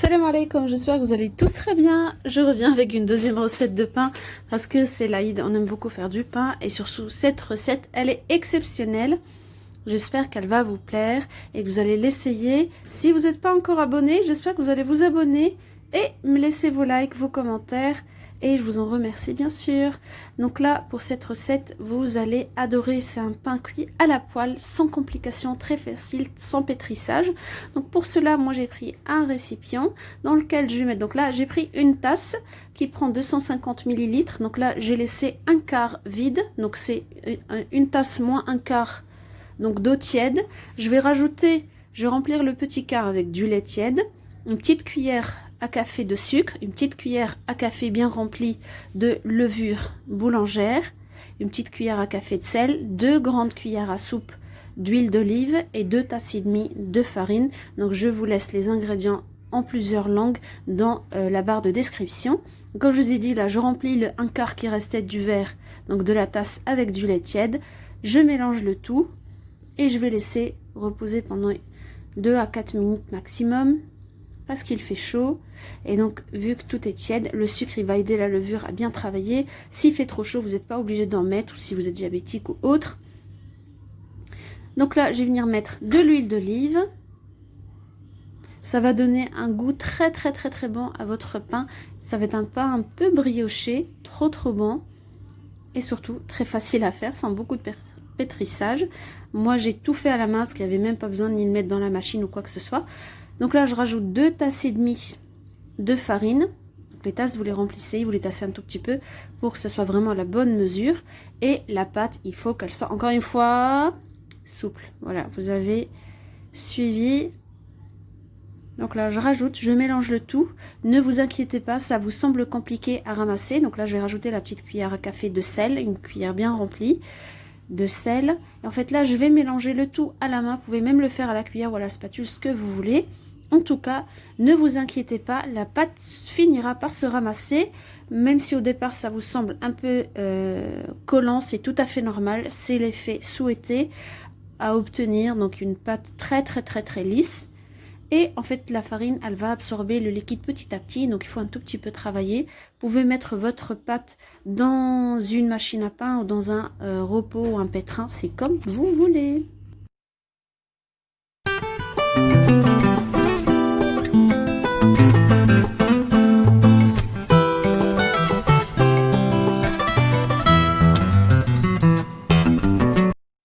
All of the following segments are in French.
Salam alaikum, j'espère que vous allez tous très bien. Je reviens avec une deuxième recette de pain parce que c'est l'Aïd, on aime beaucoup faire du pain et surtout cette recette, elle est exceptionnelle. J'espère qu'elle va vous plaire et que vous allez l'essayer. Si vous n'êtes pas encore abonné, j'espère que vous allez vous abonner et me laisser vos likes, vos commentaires. Et je vous en remercie bien sûr. Donc là, pour cette recette, vous allez adorer. C'est un pain cuit à la poêle, sans complications, très facile, sans pétrissage. Donc pour cela, moi j'ai pris un récipient dans lequel je vais mettre. Donc là, j'ai pris une tasse qui prend 250 ml. Donc là, j'ai laissé un quart vide. Donc c'est une tasse moins un quart donc d'eau tiède. Je vais remplir le petit quart avec du lait tiède, une petite cuillère à café de sucre, une petite cuillère à café bien remplie de levure boulangère, une petite cuillère à café de sel, 2 grandes cuillères à soupe d'huile d'olive et 2 tasses et demie de farine. Donc je vous laisse les ingrédients en plusieurs langues dans la barre de description. Comme je vous ai dit, là je remplis le un quart qui restait du verre, donc de la tasse avec du lait tiède. Je mélange le tout et je vais laisser reposer pendant 2 à 4 minutes maximum parce qu'il fait chaud. Et donc vu que tout est tiède, le sucre il va aider la levure à bien travailler. S'il fait trop chaud, vous n'êtes pas obligé d'en mettre, ou si vous êtes diabétique ou autre. Donc là je vais venir mettre de l'huile d'olive. Ça va donner un goût très bon à votre pain. Ça va être un pain un peu brioché, trop bon, et surtout très facile à faire sans beaucoup de pétrissage. Moi j'ai tout fait à la main parce qu'il n'y avait même pas besoin ni de mettre dans la machine ou quoi que ce soit. Donc là je rajoute 2 tasses et demie de farine. Donc les tasses vous les remplissez, vous les tassez un tout petit peu pour que ce soit vraiment la bonne mesure. Et la pâte, il faut qu'elle soit encore une fois souple. Voilà, vous avez suivi. Donc là je rajoute, je mélange le tout. Ne vous inquiétez pas, ça vous semble compliqué à ramasser. Donc là je vais rajouter la petite cuillère à café de sel, une cuillère bien remplie de sel. Et en fait là je vais mélanger le tout à la main. Vous pouvez même le faire à la cuillère ou à la spatule, ce que vous voulez. En tout cas, ne vous inquiétez pas, la pâte finira par se ramasser. Même si au départ ça vous semble un peu collant, c'est tout à fait normal. C'est l'effet souhaité à obtenir. Donc une pâte très lisse. Et en fait la farine elle va absorber le liquide petit à petit, donc il faut un tout petit peu travailler. Vous pouvez mettre votre pâte dans une machine à pain ou dans un repos ou un pétrin, c'est comme vous voulez.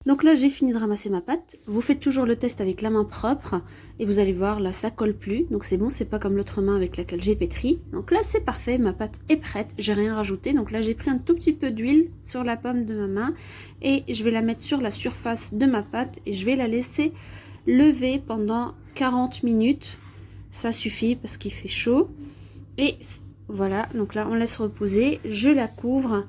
Donc là j'ai fini de ramasser ma pâte. Vous faites toujours le test avec la main propre et vous allez voir là ça colle plus, donc c'est bon, c'est pas comme l'autre main avec laquelle j'ai pétri. Donc là c'est parfait, ma pâte est prête, j'ai rien rajouté. Donc là j'ai pris un tout petit peu d'huile sur la paume de ma main et je vais la mettre sur la surface de ma pâte et je vais la laisser lever pendant 40 minutes. Ça suffit parce qu'il fait chaud. Et voilà, donc là on laisse reposer, je la couvre.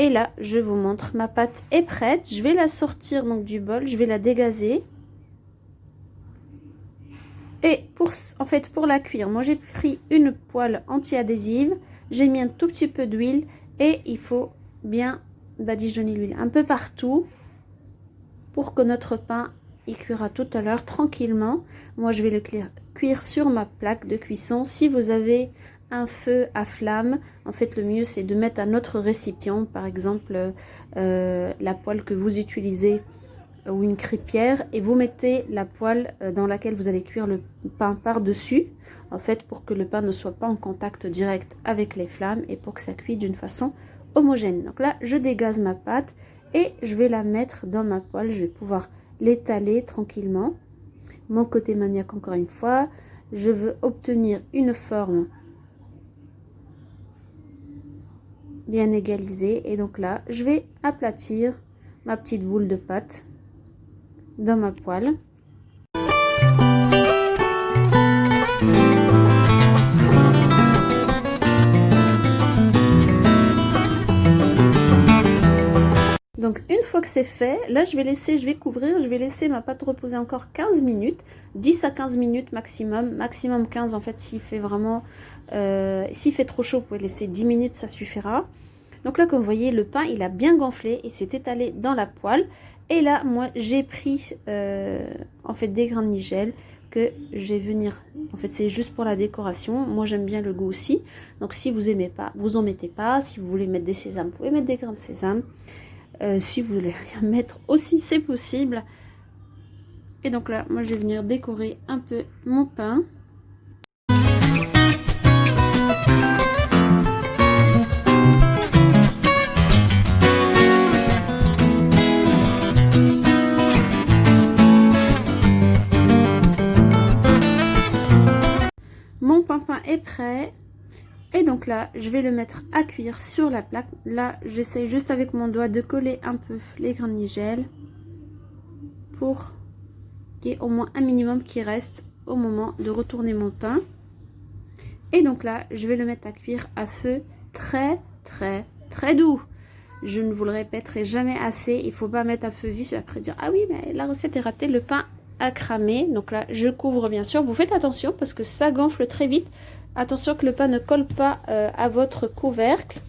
Et là, je vous montre, ma pâte est prête. Je vais la sortir donc du bol, je vais la dégazer. Et pour la cuire, moi j'ai pris une poêle anti-adhésive. J'ai mis un tout petit peu d'huile et il faut bien badigeonner l'huile un peu partout pour que notre pain il cuira tout à l'heure tranquillement. Moi je vais le cuire sur ma plaque de cuisson. Si vous avez un feu à flamme, en fait le mieux c'est de mettre un autre récipient, par exemple la poêle que vous utilisez ou une crêpière, et vous mettez la poêle dans laquelle vous allez cuire le pain par dessus, en fait pour que le pain ne soit pas en contact direct avec les flammes et pour que ça cuise d'une façon homogène. Donc là je dégaze ma pâte et je vais la mettre dans ma poêle, je vais pouvoir l'étaler tranquillement. Mon côté maniaque encore une fois, je veux obtenir une forme bien égalisée et donc là je vais aplatir ma petite boule de pâte dans ma poêle. Donc une fois que c'est fait, là je vais couvrir, je vais laisser ma pâte reposer encore 15 minutes, 10 à 15 minutes maximum 15 en fait. S'il fait vraiment, s'il fait trop chaud, vous pouvez laisser 10 minutes, ça suffira. Donc là comme vous voyez, le pain il a bien gonflé et s'est étalé dans la poêle. Et là moi j'ai pris en fait des grains de nigel que je vais venir, en fait c'est juste pour la décoration, moi j'aime bien le goût aussi, donc si vous aimez pas, vous en mettez pas, si vous voulez mettre des sésames, vous pouvez mettre des grains de sésame, si vous voulez rien mettre aussi c'est possible. Et donc là moi je vais venir décorer un peu mon pain. Mon pain est prêt. Et donc là, je vais le mettre à cuire sur la plaque. Là, j'essaie juste avec mon doigt de coller un peu les grains de nigel pour qu'il y ait au moins un minimum qui reste au moment de retourner mon pain. Et donc là, je vais le mettre à cuire à feu très doux. Je ne vous le répéterai jamais assez. Il ne faut pas mettre à feu vif et après dire ah oui, mais la recette est ratée, le pain a cramé. Donc là, je couvre bien sûr. Vous faites attention parce que ça gonfle très vite. Attention que le pain ne colle pas à votre couvercle.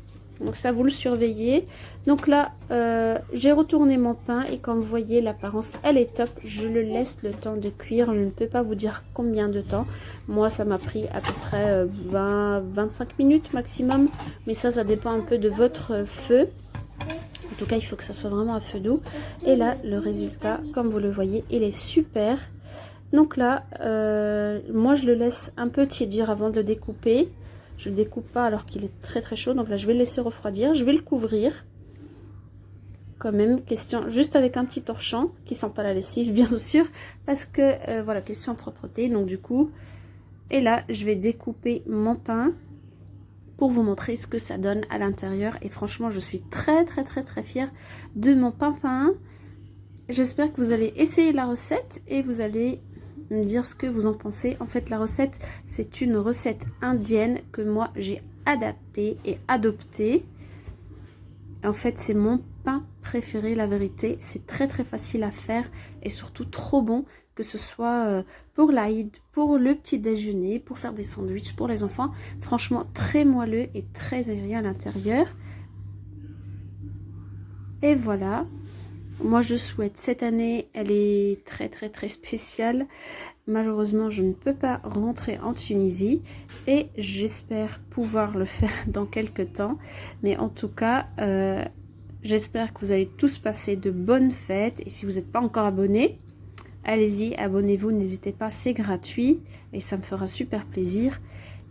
Donc ça, vous le surveillez. Donc là, j'ai retourné mon pain et comme vous voyez, l'apparence, elle est top. Je le laisse le temps de cuire. Je ne peux pas vous dire combien de temps. Moi, ça m'a pris à peu près 20-25 minutes maximum. Mais ça dépend un peu de votre feu. En tout cas, il faut que ça soit vraiment à feu doux. Et là, le résultat, comme vous le voyez, il est super. Donc là, moi je le laisse un peu tiédir avant de le découper. Je ne le découpe pas alors qu'il est très chaud. Donc là, je vais le laisser refroidir. Je vais le couvrir. Quand même, question juste avec un petit torchon qui sent pas la lessive, bien sûr. Parce que, voilà, question propreté. Donc du coup, et là, je vais découper mon pain pour vous montrer ce que ça donne à l'intérieur. Et franchement, je suis très fière de mon pain. J'espère que vous allez essayer la recette et vous allez me dire ce que vous en pensez. En fait, la recette, c'est une recette indienne que moi, j'ai adaptée et adoptée. En fait, c'est mon pain préféré, la vérité. C'est très facile à faire et surtout trop bon, que ce soit pour l'Aïd, pour le petit déjeuner, pour faire des sandwichs pour les enfants. Franchement, très moelleux et très aérien à l'intérieur. Et voilà. Moi, je souhaite cette année, elle est très spéciale. Malheureusement, je ne peux pas rentrer en Tunisie et j'espère pouvoir le faire dans quelques temps. Mais en tout cas, j'espère que vous allez tous passer de bonnes fêtes. Et si vous n'êtes pas encore abonné, allez-y, abonnez-vous, n'hésitez pas, c'est gratuit et ça me fera super plaisir.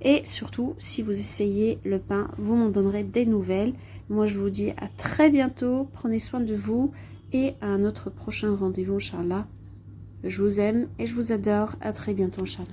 Et surtout, si vous essayez le pain, vous m'en donnerez des nouvelles. Moi, je vous dis à très bientôt. Prenez soin de vous. Et à un autre prochain rendez-vous, Inch'Allah. Je vous aime et je vous adore. À très bientôt, Inch'Allah.